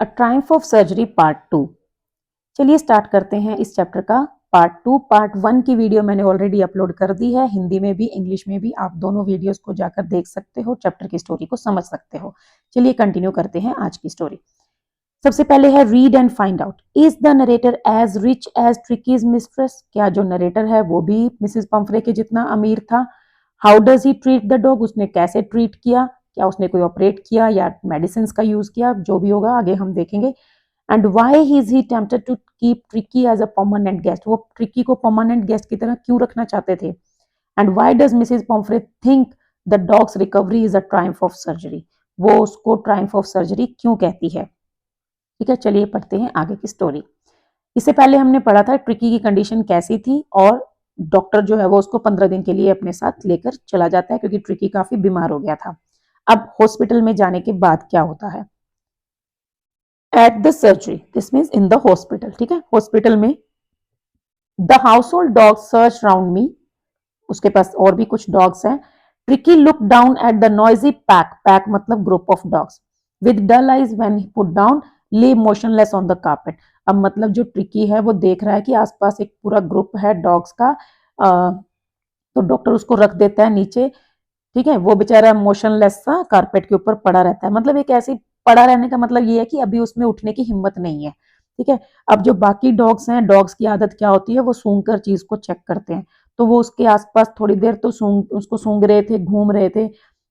A triumph of surgery part 2। चलिए start करते हैं इस चैप्टर का पार्ट 2। पार्ट 1 की वीडियो मैंने ऑलरेडी अपलोड कर दी है, हिंदी में भी इंग्लिश में भी। आप दोनों वीडियोस को जाकर देख सकते हो, चैप्टर की स्टोरी को समझ सकते हो। चलिए कंटिन्यू करते हैं आज की स्टोरी। सबसे पहले है read and find out. Is the narrator as rich as Tricki's mistress? क्या जो नरेटर है वो भी मिसेस पंफरे के जितना अमीर था? How does he treat the dog? उसने कैसे ट्रीट किया? क्या उसने कोई ऑपरेट किया या मेडिसिन का यूज किया? जो भी होगा आगे हम देखेंगे। And why is he tempted to keep Tricki as a permanent guest? वो ट्रिकी को परमानेंट गेस्ट की तरह क्यों रखना चाहते थे? And why does Mrs Pumphrey think the dog's recovery is a triumph of surgery? वो उसको ट्रायम्फ ऑफ सर्जरी क्यों कहती है? ठीक है, चलिए पढ़ते हैं आगे की स्टोरी। इससे पहले हमने पढ़ा था ट्रिकी की कंडीशन कैसी थी, और डॉक्टर जो है वो उसको 15 दिन के लिए अपने साथ लेकर चला जाता है क्योंकि ट्रिकी काफी बीमार हो गया था। अब हॉस्पिटल में जाने के बाद क्या होता है? At the surgery, this means in the hospital. ठीक है, हॉस्पिटल में the household dog search round me, उसके पास और भी कुछ डॉग्स हैं। Tricki look down at the noisy pack, pack मतलब group of dogs, with dull eyes when he put down lay motionless on the carpet. अब मतलब जो ट्रिकी है वो देख रहा है कि आसपास एक पूरा ग्रुप है डॉग्स का, तो डॉक्टर उसको रख देता है नीचे। ठीक है, वो बेचारा मोशनलेस सा कारपेट के ऊपर पड़ा रहता है। मतलब एक ऐसी पड़ा रहने का मतलब ये है कि अभी उसमें उठने की हिम्मत नहीं है। ठीक है, अब जो बाकी डॉग्स हैं, डॉग्स की आदत क्या होती है, वो सूंघ कर चीज को चेक करते हैं। तो वो उसके आसपास थोड़ी देर तो उसको सूंघ रहे थे, घूम रहे थे।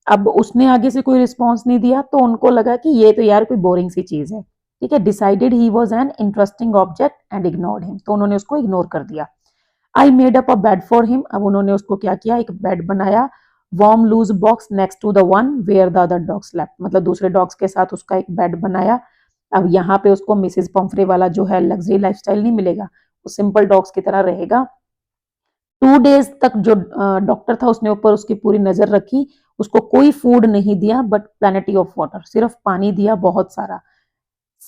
अब उसने आगे से कोई रिस्पॉन्स नहीं दिया तो उनको लगा कि ये तो यार कोई बोरिंग सी चीज है। ठीक है, decided he was an interesting object and ignored him, तो उन्होंने उसको इग्नोर कर दिया। I made up a bed for him, अब उन्होंने उसको क्या किया, एक बेड बनाया। Warm loose box next to the one where the other dogs slept, मतलब दूसरे डॉग्स के साथ उसका एक बेड बनाया। अब यहाँ पे उसको मिसेस पम्फ्रे वाला जो है लग्जरी लाइफस्टाइल नहीं मिलेगा, वो सिंपल डॉग्स की तरह रहेगा। 2 डेज तक जो डॉक्टर था उसने ऊपर उसकी पूरी नजर रखी, उसको कोई फूड नहीं दिया बट प्लेनिटी ऑफ वाटर, सिर्फ पानी दिया बहुत सारा।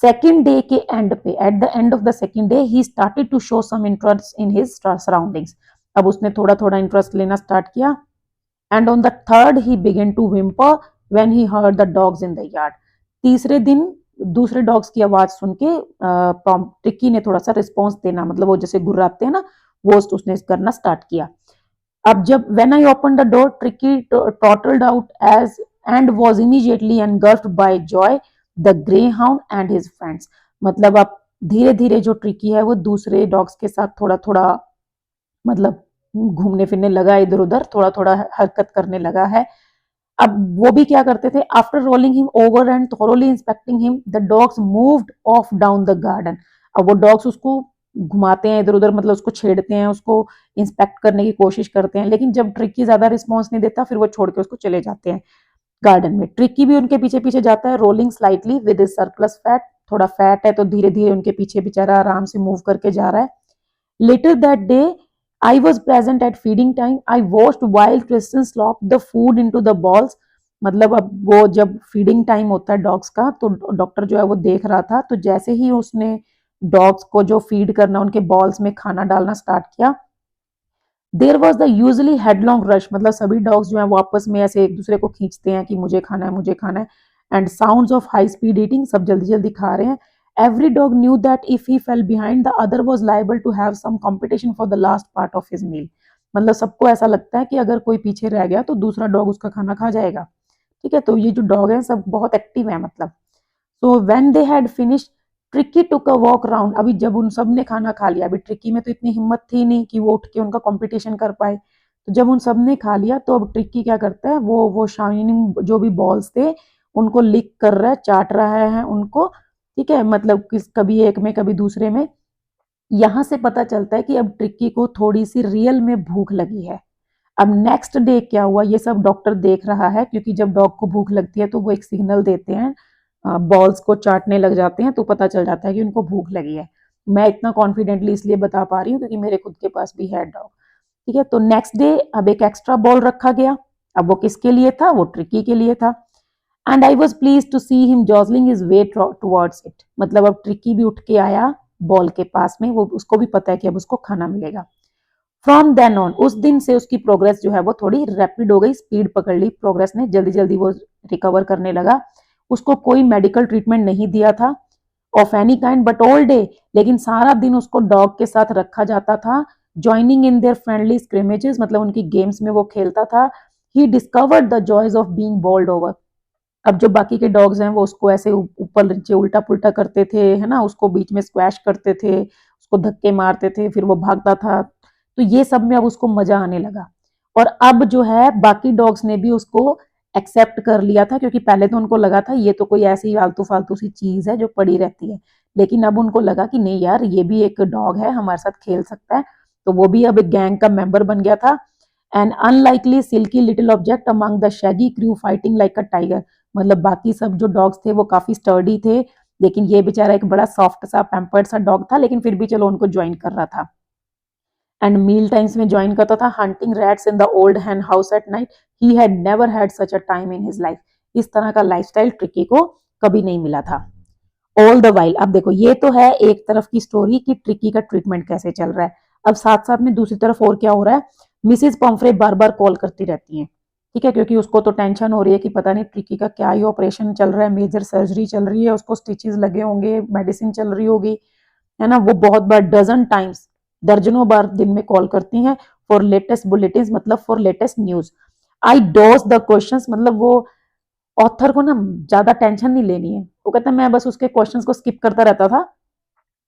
सेकेंड डे के एंड पे, at the end of the second day, he started to show some interest in his surroundings. अब उसने थोड़ा थोड़ा इंटरेस्ट लेना स्टार्ट किया। And on the third he began to whimper when he heard the dogs in the yard. तीसरे दिन दूसरे dogs की आवाज सुन के टिक्की ने थोड़ा सा रिस्पॉन्स देना, मतलब वो जैसे गुर्राते हैं ना, वो उसने करना स्टार्ट किया। अब जब when I open the door, Tricki tottled out as and was immediately engulfed by joy the grey hound and his friends. मतलब अब धीरे धीरे जो ट्रिकी है वो दूसरे डॉग्स के साथ थोड़ा थोड़ा मतलब घूमने फिरने लगा, इधर उधर थोड़ा थोड़ा हरकत करने लगा है। अब वो भी क्या करते थे, after rolling him over and thoroughly inspecting him, the dogs moved of down the garden. अब वो डॉग्स उसको घुमाते हैं इधर उधर, मतलब उसको छेड़ते हैं, उसको इंस्पेक्ट करने की कोशिश करते हैं, लेकिन जब ट्रिकी ज्यादा रिस्पॉन्स नहीं देता फिर वो छोड़ के उसको चले जाते हैं गार्डन में। ट्रिकी भी उनके पीछे पीछे जाता है, rolling slightly with his surplus fat, थोड़ा फैट है तो धीरे धीरे उनके पीछे बेचारा आराम से मूव करके जा रहा है। Later that day I was present at feeding time. I watched while Kristen slopped the food into the balls. मतलब अब वो जब फीडिंग टाइम होता है डॉग्स का तो डॉक्टर जो है वो देख रहा था, तो जैसे ही उसने डॉग्स को जो फीड करना उनके बॉल्स में खाना डालना स्टार्ट किया, there was the usually headlong rush, मतलब सभी डॉग्स जो है वो आपस में ऐसे एक दूसरे को खींचते हैं कि मुझे खाना है मुझे खाना है। And sounds of high speed eating, सब जल्दी जल्दी खा रहे हैं। Every dog knew that if he fell behind the other was liable to have some competition for the last part of his meal. मतलब सबको ऐसा लगता है कि अगर कोई पीछे रह गया तो दूसरा डॉग उसका खाना खा जाएगा। ठीक है, तो ये जो डॉग है सब बहुत एक्टिव है मतलब। So when they had finished, tricky took a walk round. अभी जब उन सब ने खाना खा लिया, अभी ट्रिकी में तो इतनी हिम्मत थी नहीं कि वो उठ के उनका कंपटीशन कर पाए, तो जब उन सब ने खा लिया तो अब ट्रिकी क्या करता है, वो शाइनिंग जो भी बॉल्स थे उनको लिक कर रहा है, चाट रहा है उनको। ठीक है, मतलब किस कभी एक में कभी दूसरे में। यहां से पता चलता है कि अब ट्रिकी को थोड़ी सी रियल में भूख लगी है। अब नेक्स्ट डे क्या हुआ ये सब डॉक्टर देख रहा है, क्योंकि जब डॉग को भूख लगती है तो वो एक सिग्नल देते हैं, बॉल्स को चाटने लग जाते हैं, तो पता चल जाता है कि उनको भूख लगी है। मैं इतना कॉन्फिडेंटली इसलिए बता पा रही हूँ क्योंकि मेरे खुद के पास भी है डॉग। ठीक है, तो नेक्स्ट डे अब एक एक्स्ट्रा बॉल रखा गया। अब वो किसके लिए था, वो ट्रिकी के लिए था। And I was please to see him jostling his way towards it, मतलब अब ट्रिकी भी उठ के आया बॉल के पास में, वो उसको भी पता है कि अब उसको खाना मिलेगा। फ्रॉम देन ऑन, उस दिन से उसकी प्रोग्रेस जो है वो थोड़ी रैपिड हो गई, स्पीड पकड़ ली प्रोग्रेस ने, जल्दी जल्दी वो रिकवर करने लगा। उसको कोई मेडिकल ट्रीटमेंट नहीं दिया था। Of any kind but all day, लेकिन सारा दिन उसको डॉग के साथ रखा जाता था। Joining in their friendly scrimmages, मतलब उनकी गेम्स में वो खेलता था। He discovered the joys of being bowled over. अब जो बाकी के डॉग्स हैं वो उसको ऐसे ऊपर नीचे उल्टा पुल्टा करते थे, है ना, उसको बीच में स्क्वैश करते थे, उसको धक्के मारते थे, फिर वो भागता था। तो ये सब में अब उसको मजा आने लगा। और अब जो है बाकी डॉग्स ने भी उसको एक्सेप्ट कर लिया था, क्योंकि पहले तो उनको लगा था ये तो कोई ऐसी आलतू फालतू सी चीज है जो पड़ी रहती है, लेकिन अब उनको लगा कि नहीं यार, ये भी एक डॉग है, हमारे साथ खेल सकता है। तो वो भी अब एक गैंग का मेंबर बन गया था। An unlikely silky little object among the shaggy crew fighting like a tiger. मतलब बाकी सब जो डॉग्स थे वो काफी स्टर्डी थे, लेकिन ये बेचारा एक बड़ा सॉफ्ट सा पैम्पर्ड सा डॉग था, लेकिन फिर भी चलो उनको ज्वाइन कर रहा था। एंड मील टाइम्स में ज्वाइन करता था, hunting rats in the old hen house at night. He had never had such a time in his life. इस तरह का लाइफस्टाइल ट्रिकी को कभी नहीं मिला था। ऑल द वाइल, अब देखो ये तो है एक तरफ की स्टोरी कि ट्रिकी का ट्रीटमेंट कैसे चल रहा है। अब साथ साथ में दूसरी तरफ और क्या हो रहा है, मिसेज पम्फ्रे बार बार कॉल करती रहती हैं, ठीक है, क्योंकि उसको तो टेंशन हो रही है कि पता नहीं ट्रिकी का क्या ही ऑपरेशन चल रहा है, मेजर सर्जरी चल रही है, उसको स्टिचेस लगे होंगे, मेडिसिन चल रही होगी, है ना। वो बहुत बार, डजन टाइम्स, दर्जनों बार दिन में कॉल करती हैं फॉर लेटेस्ट बुलेटिन, मतलब for latest news. I dose the questions, मतलब वो ऑथर को ना ज्यादा टेंशन नहीं लेनी है, वो कहता है मैं बस उसके क्वेश्चंस को स्किप करता रहता था,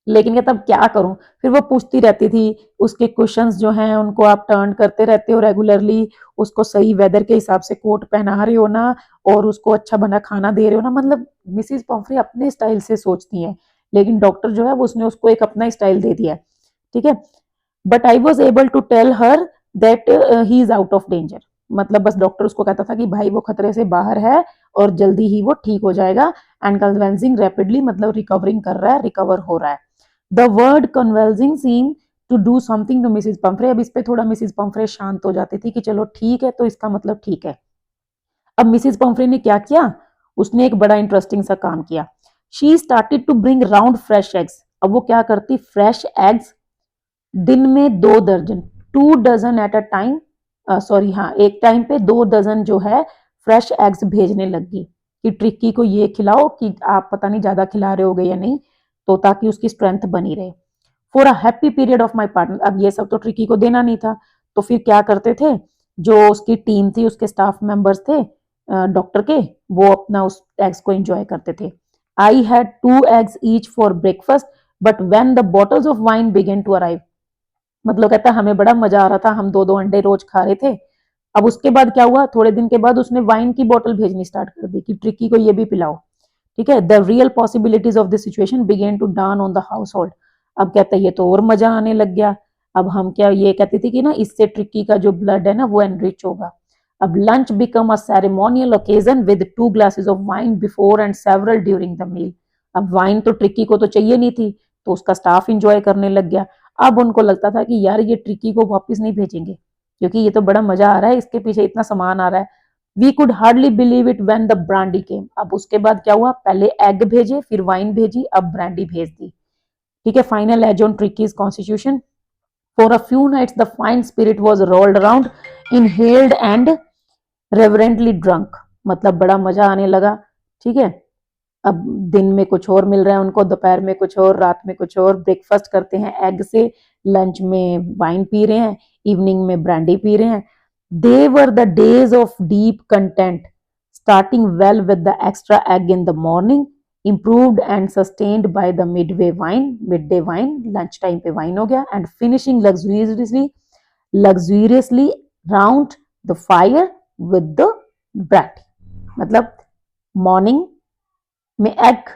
लेकिन कहता अब क्या करूं। फिर वो पूछती रहती थी, उसके क्वेश्चंस जो हैं उनको आप टर्न करते रहते हो रेगुलरली, उसको सही वेदर के हिसाब से कोट पहना रहे हो ना, और उसको अच्छा बना खाना दे रहे हो ना। मतलब मिसिज पम्फ्रे अपने स्टाइल से सोचती हैं, लेकिन डॉक्टर जो है वो उसने उसको एक अपना स्टाइल दे दिया है, ठीक है। But I was able to tell her that he is out of danger. मतलब बस डॉक्टर उसको कहता था कि भाई वो खतरे से बाहर है और जल्दी ही वो ठीक हो जाएगा। एंड कन्वेंसिंग रैपिडली, मतलब रिकवरिंग कर रहा है, रिकवर हो रहा है। The word convalescing seem to do something to Mrs Pumphrey. अब इस पे थोड़ा मिसिज पम्फ्रे शांत हो जाती थी कि चलो ठीक है, तो इसका मतलब ठीक है। अब मिसिज पम्फ्रे ने क्या किया, उसने एक बड़ा इंटरेस्टिंग सा काम किया। She started to bring round fresh eggs. अब वो क्या करती, फ्रेश एग्स दिन में 2 दर्जन, 2 dozen at a time, sorry हाँ, एक टाइम पे 2 डजन जो है फ्रेश एग्स भेजने लगी कि ट्रिक्की को ये खिलाओ, कि आप पता नहीं ज्यादा खिला रहे होगे या नहीं, तो ताकि उसकी स्ट्रेंथ बनी रहे। For a happy period of my partner. अब ये सब तो ट्रिकी को देना नहीं था, तो फिर क्या करते थे, जो उसकी टीम थी, उसके स्टाफ मेंबर्स थे डॉक्टर के, वो अपना उस एग्स को एंजॉय करते थे। I had 2 eggs each for breakfast, but when the bottles of wine began to arrive. मतलब कहता है हमें बड़ा मजा आ रहा था, हम 2-2 अंडे रोज खा रहे थे। अब उसके बाद क्या हुआ, थोड़े दिन के बाद उसने वाइन की बोतल भेजनी स्टार्ट कर दी कि ट्रिकी को ये भी पिलाओ, ठीक है। The real possibilities of the situation began to down on the household. अब कहता है ये तो और मजा आने लग गया। अब हम क्या, ये कहती थी कि ना इससे ट्रिकी का जो ब्लड है ना वो एनरिच होगा। अब lunch become a ceremonial occasion with 2 glasses of wine before and several during the meal. अब वाइन तो ट्रिकी को तो चाहिए नहीं थी, तो उसका स्टाफ इंजॉय करने लग गया। अब उनको लगता था कि यार ये ट्रिकी को वापस नहीं भेजेंगे, क्योंकि ये तो बड़ा मजा आ रहा है, इसके पीछे इतना सामान आ रहा है। We could hardly believe it when the brandy came. अब उसके बाद क्या हुआ, पहले एग भेजे, फिर वाइन भेजी, अब ब्रांडी भेज दी, ठीक है। Final edge on Tricki's constitution. For a few nights the fine spirit was rolled around, inhaled and reverently drunk. मतलब बड़ा मजा आने लगा, ठीक है। अब दिन में कुछ और मिल रहा है उनको, दोपहर में कुछ और, रात में कुछ और। ब्रेकफास्ट करते हैं एग से, लंच में वाइन पी रहे हैं, इवनिंग में ब्रांडी पी रहे हैं। They were the days of deep content, starting well with the extra egg in the morning, improved and sustained by the midday wine, lunch time पे wine हो गया, and finishing luxuriously round the fire with the brandy। मतलब morning में egg,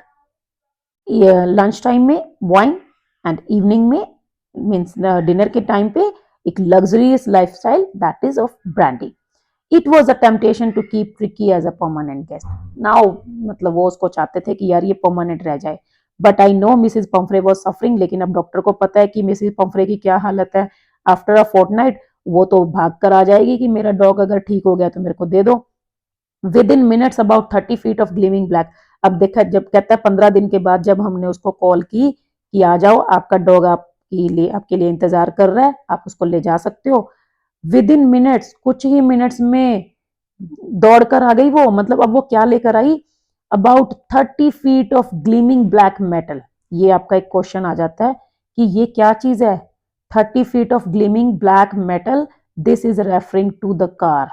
lunch time में wine, and evening में means dinner के time पे एक luxurious lifestyle, that is of brandy. It was a temptation to keep Tricki as a permanent guest. Now मतलब वो उसको चाहते थे कि यार ये परमानेंट रह जाए। But I know Mrs Pomfrey was suffering, लेकिन अब डॉक्टर को पता है कि मिसिज पम्फ्रे की क्या हालत है। आफ्टर अ फोर्टनाइट वो तो भाग कर आ जाएगी कि मेरा डॉग अगर ठीक हो गया तो मेरे को दे दो। With in minutes about 30 feet of gleaming black. अब देखा, जब कहता है 15 दिन के बाद जब हमने उसको कॉल की कि आ जाओ, आपका डॉग आपके लिए इंतजार कर रहा है, आप उसको ले जा सकते हो। विद इन मिनट्स, कुछ ही मिनट्स में दौड़ कर आ गई वो। मतलब अब वो क्या लेकर आई, about 30 feet of gleaming black metal. ये आपका एक क्वेश्चन आ जाता है कि ये क्या चीज है, 30 feet of gleaming black metal, this is referring to the car.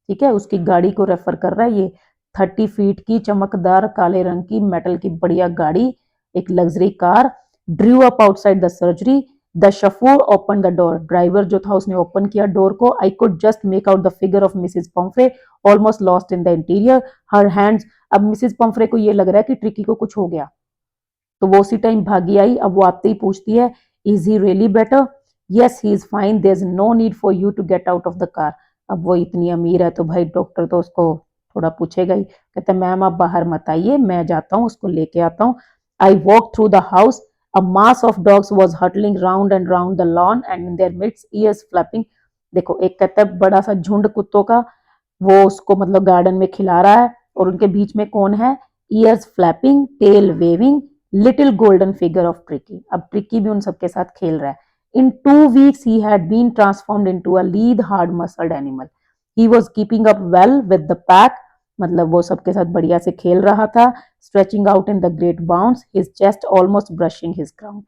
ठीक है, उसकी गाड़ी को रेफर कर रहा है ये। 30 फीट की चमकदार काले रंग की मेटल की बढ़िया गाड़ी, एक luxury car. Drew up outside the surgery, the chauffeur open the door. Driver जो था उसने ओपन किया डोर को। I could just make out the figure of Mrs Pumphrey almost lost in the interior, her hands. अब Mrs Pumphrey को ये लग रहा है कि ट्रिकी को कुछ हो गया, तो वो उसी टाइम भागी आई। अब वो आते ही पूछती है, is he really better? Yes he is fine, there is no need for you to get out of the car. अब वो इतनी अमीर है तो भाई डॉक्टर तो उसको थोड़ा पूछेगा ही। कहते हैं मैम आप बाहर मत आइए, मैं जाता हूँ उसको लेके आता हूँ। I walk through the house, a mass of dogs was hurtling round and round the lawn and in their midst ears flapping. देखो एक कहता है बड़ा सा झुंड कुत्तों का, वो उसको मतलब गार्डन में खिला रहा है, और उनके बीच में कौन है, ears flapping, tail waving, little golden figure of Tricki. अब ट्रिकी भी उन सबके साथ खेल रहा है। इन 2 weeks he had been transformed into a lead hard muscled animal. He was keeping up well with the pack, मतलब वो सबके साथ बढ़िया से खेल रहा था। stretching out in the great bounds, his chest almost brushing his ground.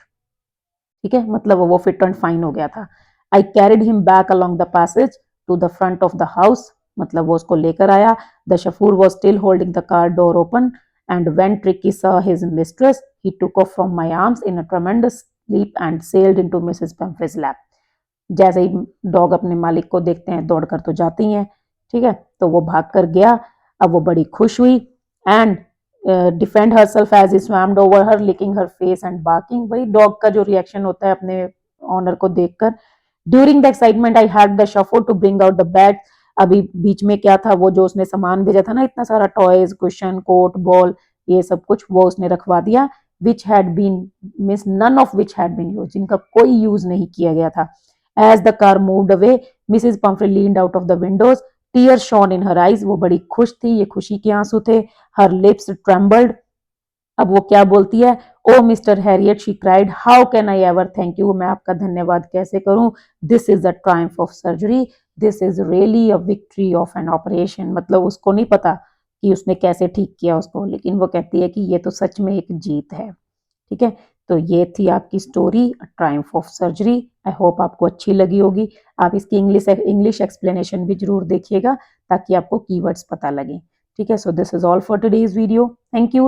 ठीक है, मतलब वो फिट एंड फाइन हो गया था। I carried him back along the passage to the front of the house, मतलब वो उसको लेकर आया। The chauffeur was still holding the car door open and when Tricki saw his mistress he took off from my arms in a tremendous leap and sailed into Mrs Pumphrey's lap. जैसे ही dog अपने मालिक को देखते हैं दौड़कर तो जाती हैं, ठीक है, तो वो भाग कर गया। अब वो बड़ी खुश हुई and defend herself as he swamped over her, licking her face and barking. वही डॉग का जो रिएक्शन होता है अपने ऑनर को देखकर। During the excitement I had the chauffeur to bring out the bag. अभी बीच में क्या था, वो जो उसने सामान भेजा था ना, इतना सारा टॉयज, कुशन, कोट, बॉल, ये सब कुछ वो उसने रखवा दिया। Which had been miss none of which had been use, जिनका कोई यूज नहीं किया गया था। As the car moved away, Mrs. Pumphrey leaned out of the windows. Tears shone in her eyes. वो बड़ी खुश थी, ये खुशी के आंसू थे। Her lips trembled. अब वो क्या बोलती है, oh Mr Herriot she cried, how can I ever thank you, मैं आपका धन्यवाद कैसे करूं। This is the triumph of surgery, this is really a victory of an operation. मतलब उसको नहीं पता कि उसने कैसे ठीक किया उसको, लेकिन वो कहती है कि ये तो सच में एक जीत है। ठीक है, तो ये थी आपकी story Triumph of surgery. I hope आपको अच्छी लगी होगी। आप इसकी इंग्लिश एक्सप्लेनेशन भी जरूर देखिएगा ताकि आपको कीवर्ड्स पता लगे। ठीक है, so this is all for today's video. Thank you.